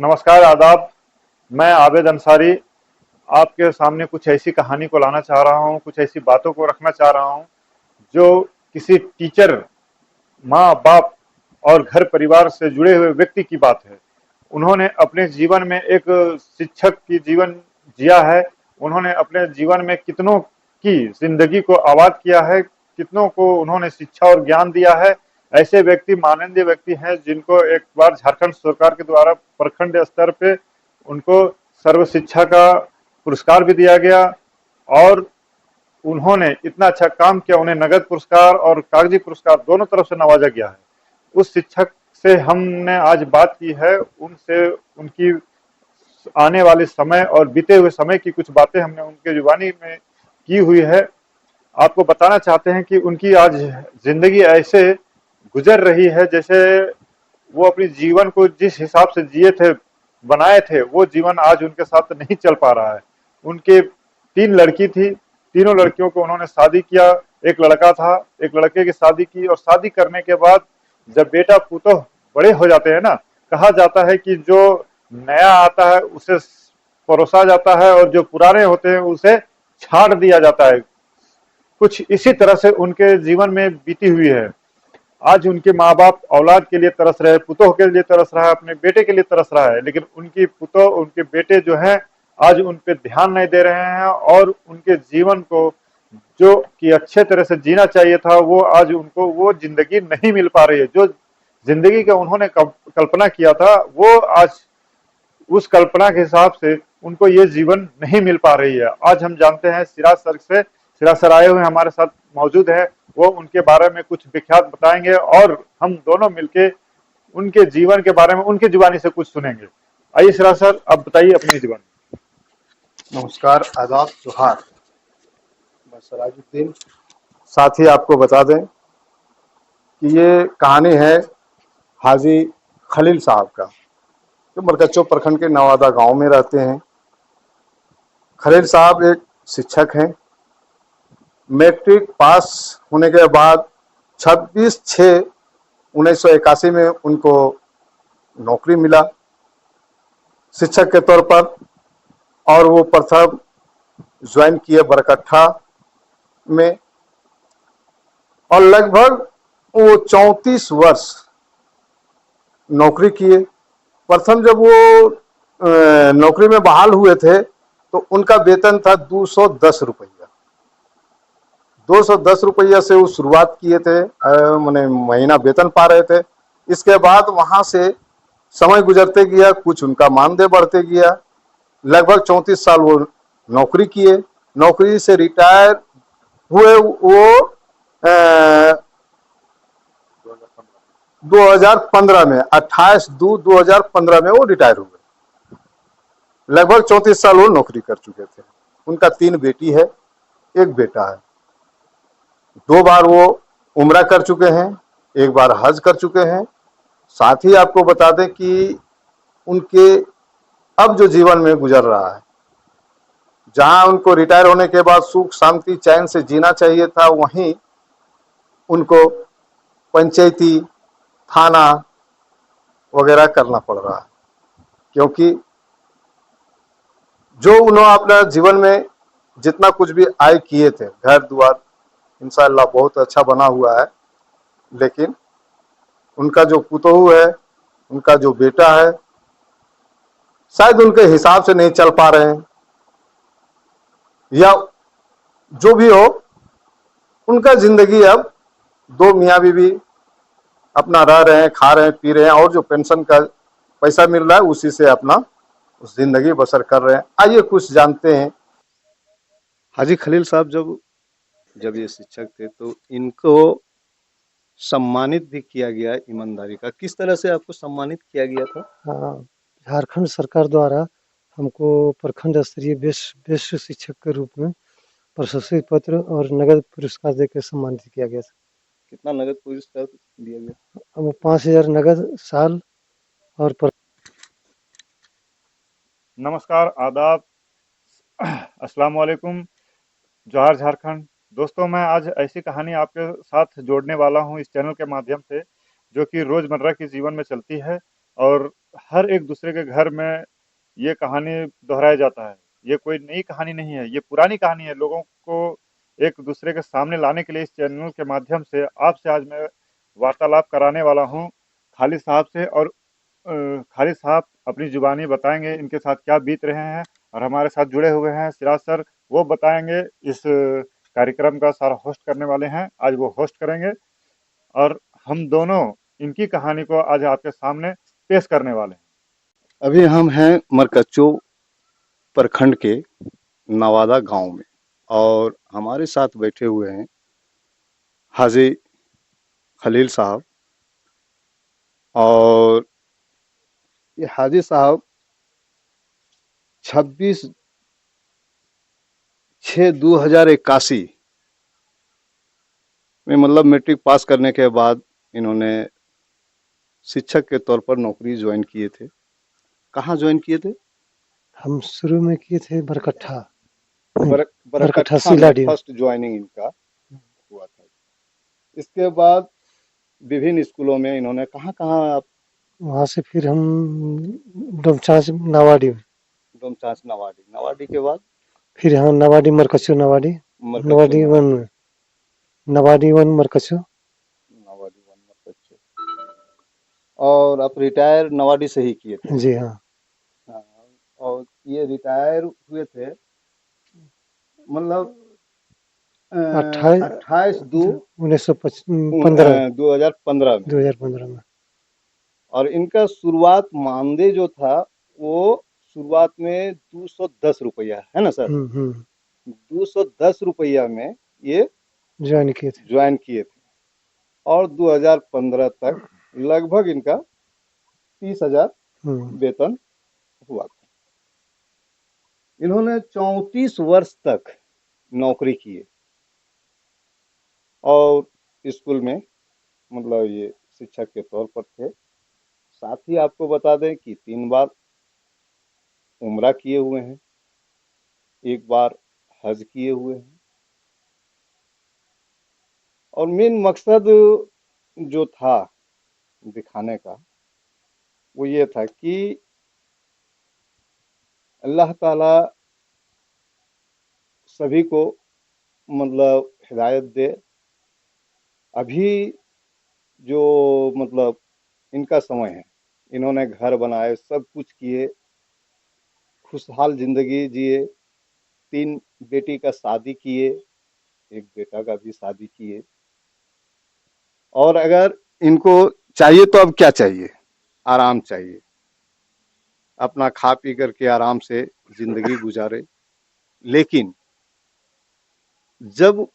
नमस्कार, आदाब। मैं आबिद अंसारी आपके सामने कुछ ऐसी कहानी को लाना चाह रहा हूँ, कुछ ऐसी बातों को रखना चाह रहा हूँ जो किसी टीचर, माँ बाप और घर परिवार से जुड़े हुए व्यक्ति की बात है। उन्होंने अपने जीवन में एक शिक्षक की जीवन जिया है। उन्होंने अपने जीवन में कितनों की जिंदगी को आबाद किया है, कितनों को उन्होंने शिक्षा और ज्ञान दिया है। ऐसे व्यक्ति माननीय व्यक्ति हैं जिनको एक बार झारखंड सरकार के द्वारा प्रखंड स्तर पे उनको सर्व शिक्षा का पुरस्कार भी दिया गया और उन्होंने इतना अच्छा काम किया, उन्हें नगद पुरस्कार और कागजी पुरस्कार दोनों तरफ से नवाजा गया है। उस शिक्षक से हमने आज बात की है, उनसे उनकी आने वाले समय और बीते हुए समय की कुछ बातें हमने उनके जुबानी में की हुई है। आपको बताना चाहते हैं कि उनकी आज जिंदगी ऐसे गुजर रही है जैसे वो अपने जीवन को जिस हिसाब से जिए थे, बनाए थे, वो जीवन आज उनके साथ नहीं चल पा रहा है। उनके 3 लड़की थी, तीनों लड़कियों को उन्होंने शादी किया। एक लड़का था, एक लड़के की शादी की और शादी करने के बाद जब बेटा पुतोह बड़े हो जाते हैं ना, कहा जाता है कि जो नया आता है उसे परोसा जाता है और जो पुराने होते हैं उसे छाड़ दिया जाता है। कुछ इसी तरह से उनके जीवन में बीती हुई है। आज उनके माँ बाप औलाद के लिए तरस रहे, पुतोह के लिए तरस रहा है, अपने बेटे के लिए तरस रहा है, लेकिन उनकी पुतोह, उनके बेटे जो हैं आज उन पे ध्यान नहीं दे रहे हैं और उनके जीवन को जो कि अच्छे तरह से जीना चाहिए था वो आज उनको वो जिंदगी नहीं मिल पा रही है। जो जिंदगी का उन्होंने कल्पना किया था वो आज उस कल्पना के हिसाब से उनको ये जीवन नहीं मिल पा रही है। आज हम जानते हैं सिराज सर आए हुए हमारे साथ मौजूद है। वो उनके बारे में कुछ विख्यात बताएंगे और हम दोनों मिलके उनके जीवन के बारे में उनकी जुबानी से कुछ सुनेंगे। आइए सिराज सर, आप बताइए अपनी जुबानी। नमस्कार, आदाब, जोहार। मैं सराजुद्दीन। साथ ही आपको बता दें कि ये कहानी है हाजी खलील साहब का, जो मरकच्चो प्रखंड के नवादा गांव में रहते हैं। खलील साहब एक शिक्षक हैं। मैट्रिक पास होने के बाद 26/6/1981 में उनको नौकरी मिला शिक्षक के तौर पर, और वो प्रथम ज्वाइन किए बरकट्ठा में और लगभग वो 34 वर्ष नौकरी किए। प्रथम जब वो नौकरी में बहाल हुए थे तो उनका वेतन था 210 रुपया। 210 रुपया से वो शुरुआत किए थे, मैंने महीना वेतन पा रहे थे। इसके बाद वहां से समय गुजरते गया, कुछ उनका मानदेय बढ़ते गया। लगभग 34 साल वो नौकरी किए। नौकरी से रिटायर हुए वो 2015 में, 28/2/2015 में वो रिटायर हुए। लगभग 34 साल वो नौकरी कर चुके थे। उनका 3 बेटी है, 1 बेटा है। 2 बार वो उम्रा कर चुके हैं, 1 बार हज कर चुके हैं। साथ ही आपको बता दें कि उनके अब जो जीवन में गुजर रहा है, जहां उनको रिटायर होने के बाद सुख शांति चैन से जीना चाहिए था, वहीं उनको पंचायती, थाना वगैरह करना पड़ रहा है। क्योंकि जो उन्होंने अपना जीवन में जितना कुछ भी आय किए थे, घर द्वार इंशाअल्लाह बहुत अच्छा बना हुआ है, लेकिन उनका जो पुतोहू है, उनका जो बेटा है, शायद उनके हिसाब से नहीं चल पा रहे हैं, या जो भी हो, उनका जिंदगी अब 2 मियाँ बीवी अपना रह रहे हैं, खा रहे हैं, पी रहे हैं, और जो पेंशन का पैसा मिल रहा है उसी से अपना उस जिंदगी बसर कर रहे हैं। आइए कुछ जानते हैं। हाजी खलील साहब जब ये शिक्षक थे तो इनको सम्मानित भी किया गया ईमानदारी का। किस तरह से आपको सम्मानित किया गया था? हाँ, झारखंड सरकार द्वारा हमको प्रखंड स्तरीय बेस्ट शिक्षक के रूप में प्रशस्ति पत्र और नगद पुरस्कार देकर सम्मानित किया गया था। कितना नगद पुरस्कार दिया गया? अब 5,000 नगद साल और नमस्कार, आदाब, अस्सलाम वालेकुम, जोहार झारखंड। दोस्तों, मैं आज ऐसी कहानी आपके साथ जोड़ने वाला हूं इस चैनल के माध्यम से जो कि रोजमर्रा के जीवन में चलती है। और हर एक दूसरे के घर में ये कहानी दोहराया जाता है। ये कोई नई कहानी नहीं है, ये पुरानी कहानी है। लोगों को एक दूसरे के सामने लाने के लिए इस चैनल के माध्यम से आपसे आज मैं वार्तालाप कराने वाला हूँ खालिद साहब से। और खालिद साहब अपनी जुबानी बताएंगे इनके साथ क्या बीत रहे हैं। और हमारे साथ जुड़े हुए हैं सिराज सर, वो बताएंगे इस कार्यक्रम का सारा होस्ट करने वाले हैं, आज वो होस्ट करेंगे। और हम दोनों इनकी कहानी को आज आपके सामने पेश करने वाले हैं। अभी हम हैं मरकच्चो प्रखंड के नवादा गांव में और हमारे साथ बैठे हुए हैं हाजी खलील साहब। और ये हाजी साहब 26/6/2081 में मतलब मैट्रिक पास करने के बाद इन्होंने शिक्षक के तौर पर नौकरी ज्वाइन किए थे। कहाँ ज्वाइन किए थे? हम शुरू में किए थे बरकट्ठा बरकट्ठा में सिलाडी। फर्स्ट ज्वाइनिंग इनका हुआ था। इसके बाद विभिन्न स्कूलों में इन्होंने कहाँ कहाँ आप? वहाँ से फिर हम डोमचांच नवाडी, डोमचांच नवाडी, नवाडी के बाद फिर यहाँ नवाडी मरकचो, नवाडी मरकच्चो नवाडी वन में, नवाडी वन मरकचो। नवाडी वन मरकच्चो। और आप रिटायर नवाडी से ही किए थे? जी हाँ। हाँ। और ये रिटायर हुए थे मतलब 28/2/2015 28/2/1915 में। 2015 में। और इनका शुरुआत मानदेय जो था वो शुरुआत में 210 रुपया है ना सर? 210 रुपया में ये ज्वाइन किए थे। ज्वाइन किए थे और 2015 तक लगभग इनका 30,000 वेतन हुआ था। इन्होंने 34 वर्ष तक नौकरी की और स्कूल में मतलब ये शिक्षक के तौर पर थे। साथ ही आपको बता दें कि 3 बार उम्रा किए हुए हैं, 1 बार हज किए हुए हैं। और मेन मकसद जो था दिखाने का वो ये था कि अल्लाह ताला सभी को मतलब हिदायत दे। अभी जो मतलब इनका समय है, इन्होंने घर बनाए, सब कुछ किए, खुशहाल जिंदगी जिए। 3 बेटी का शादी किए, 1 बेटा का भी शादी किए। और अगर इनको चाहिए तो अब क्या चाहिए? आराम चाहिए। अपना खा पी करके आराम से जिंदगी गुजारे। लेकिन जब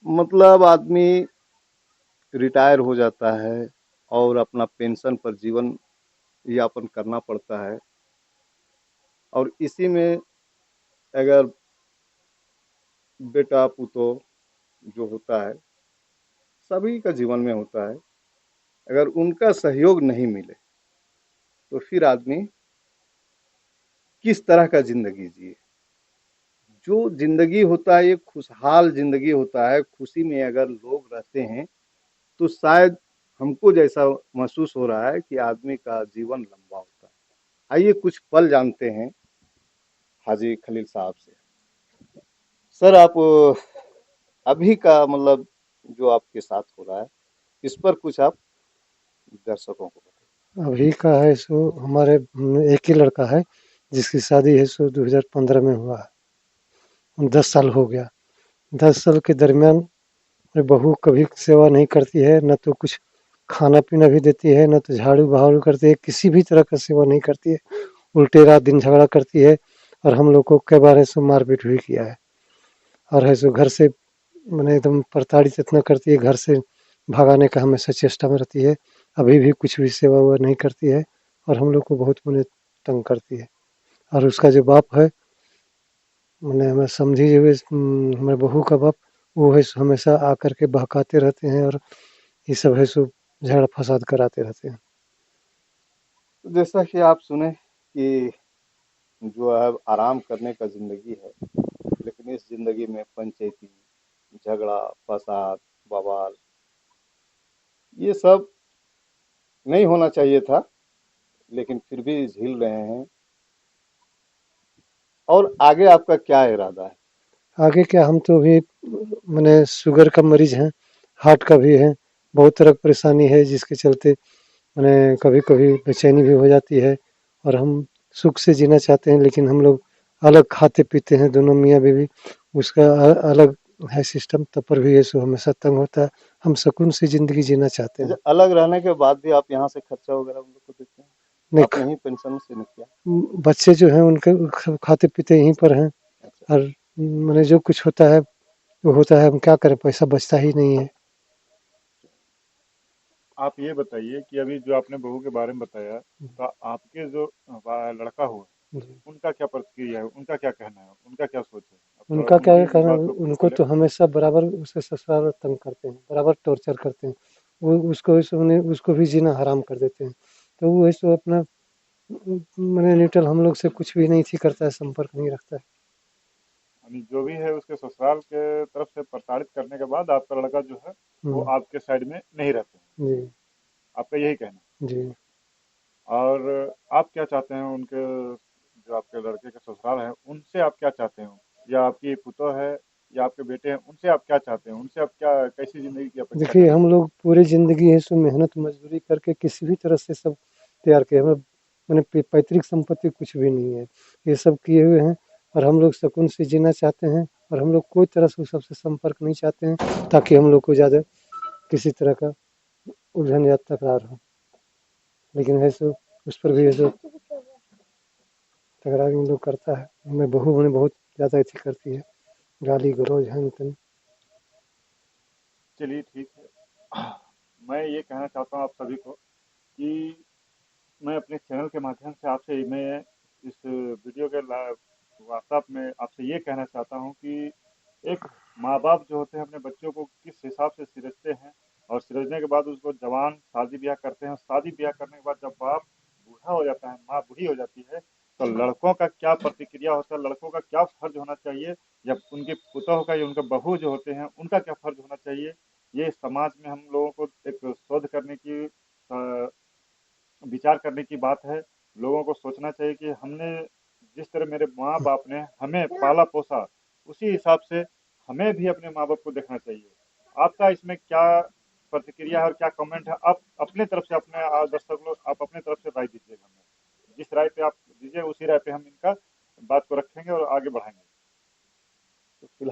मतलब आदमी रिटायर हो जाता है और अपना पेंशन पर जीवन यापन करना पड़ता है और इसी में अगर बेटा पुतो जो होता है सभी का जीवन में होता है, अगर उनका सहयोग नहीं मिले तो फिर आदमी किस तरह का जिंदगी जिए? जो जिंदगी होता है ये खुशहाल जिंदगी होता है, खुशी में अगर लोग रहते हैं तो शायद हमको जैसा महसूस हो रहा है कि आदमी का जीवन लंबा होता है। आइए कुछ पल जानते हैं हाजी खलील साहब से। सर आप अभी का मतलब जो आपके साथ हो रहा है इस पर कुछ आप दर्शकों को बताइए। अभी का है सो हमारे एक ही लड़का है जिसकी शादी है सो 2015 में हुआ है। 10 साल हो गया। 10 साल के दरमियान मेरी बहू कभी सेवा नहीं करती है, न तो कुछ खाना पीना भी देती है, न तो झाड़ू बहारू करती है, किसी भी तरह का सेवा नहीं करती है। उल्टे रात दिन झगड़ा करती है और हम लोग को कई बार ऐसे मारपीट भी किया है। और है सो घर से मैंने एकदम प्रताड़ित इतना करती है, घर से भगाने का हमेशा चेष्टा में रहती है। अभी भी कुछ भी सेवा हुआ नहीं करती है और हम लोग को बहुत मैंने तंग करती है। और उसका जो बाप है मैंने हमें समझी हुए हमारे बहू का बाप, वो है सो हमेशा आकर के बहकाते रहते हैं और ये सब है सो झगड़ा फसाद कराते रहते हैं। तो जैसा कि आप सुने कि जो है आराम करने का जिंदगी है, लेकिन इस जिंदगी में पंचायती झगड़ा फसाद बवाल ये सब नहीं होना चाहिए था, लेकिन फिर भी झेल रहे हैं। और आगे आपका क्या इरादा है? आगे क्या, हम तो अभी मैंने शुगर का मरीज हैं, हार्ट का भी है, बहुत तरह की परेशानी है जिसके चलते मैंने कभी-कभी बेचैनी भी हो जाती है और हम सुख से जीना चाहते हैं, लेकिन हम लोग अलग खाते-पीते हैं दोनों मियाँ-बीवी, उसका अलग है सिस्टम, तब पर भी ये सो हमेशा तंग होता है। हम सुकून से ज़िंदगी जीना चाहते अच्छा, हैं। अलग रहने के बाद भी आप यहाँ से खर्चा वगैरह उन लोग को देते हैं? नहीं, आपने ही पेंशन से नहीं किया? बच्चे जो हैं उनके सब खाते-पीते यहीं पर हैं अच्छा। और माने जो कुछ होता है, वो होता है, हम क्या करें, पैसा बचता ही नहीं है। आप ये बताइए कि अभी जो आपने बहू के बारे में बताया, तो आपके जो लड़का हुआ, जी। उनका क्या प्रतिक्रिया है, उनका क्या कहना है, उनका क्या सोच है? आप थोड़ा उनका क्या उनकी भी कहना, बात को उनको खोले। तो हमेशा बराबर उसे ससुराल में तंग करते हैं, बराबर टॉर्चर करते हैं। वो उसको भी जीना हराम कर देते हैं। तो वो ऐसो अपना माने न्यूट्रल हम लोग से कुछ भी नहीं थी करता है, संपर्क नहीं रखता है। यानी जो भी है उसके ससुराल के तरफ से प्रताड़ित करने के बाद आपका लड़का जो है वो हुँ, आपके साइड में नहीं रहते हैं, जी, आपका यही कहना है। जी। और आप क्या चाहते हैं उनके, जो आपके लड़के के ससुराल हैं उनसे आप क्या चाहते हो, या आपकी पुतौह है या आपके बेटे हैं, उनसे आप क्या चाहते हैं, उनसे आप क्या कैसी जिंदगी की अपेक्षा देखिए, करते हम हैं? लोग पूरी ज़िंदगी है सो मेहनत मज़दूरी करके किसी भी तरह से सब तैयार किए। हमें माने पैतृक संपत्ति कुछ भी नहीं है। ये सब किए हुए हैं और हम लोग सुकून से जीना चाहते हैं और हम लोग कोई तरह से उस सबसे संपर्क नहीं चाहते हैं, ताकि हम लोग को ज़्यादा किसी तरह का उलझन या तकरार हो। लेकिन है सो उस पर भी है सो तकरार इन लोग करता है। मैं बहू हमें बहुत ज़्यादा अथी करती है, गाली-गलौज हैन-तैन। चलिए ठीक है। मैं ये कहना चाहता हूँ आप सभी को कि मैं अपने चैनल के माध्यम से आपसे मैं इस वीडियो के व्हाट्सएप में आपसे ये कहना चाहता हूँ कि एक माँ बाप जो होते हैं अपने बच्चों को किस हिसाब से सिरजते हैं, और सिरजने के बाद उसको जवान शादी ब्याह करते हैं, शादी ब्याह करने के बाद जब बाप बूढ़ा हो जाता है, माँ बूढ़ी हो जाती है, तो लड़कों का क्या प्रतिक्रिया होता है, लड़कों का क्या फर्ज होना चाहिए, या उनके पुतोह का या उनके बहू जो होते हैं उनका क्या फर्ज होना चाहिए, ये समाज में हम लोगों को एक शोध करने की विचार करने की बात है। लोगों को सोचना चाहिए कि हमने जिस तरह मेरे माँ बाप ने हमें पाला पोसा, उसी हिसाब से हमें भी अपने माँ बाप को देखना चाहिए। आपका इसमें क्या प्रतिक्रिया है और क्या कमेंट है, आप अपने तरफ से अपने दर्शक लोग आप अपने तरफ से राय दीजिएगा। हमें जिस राय पे आप दीजिए उसी राय पे हम इनका बात को रखेंगे और आगे बढ़ाएंगे। तो फिलहाल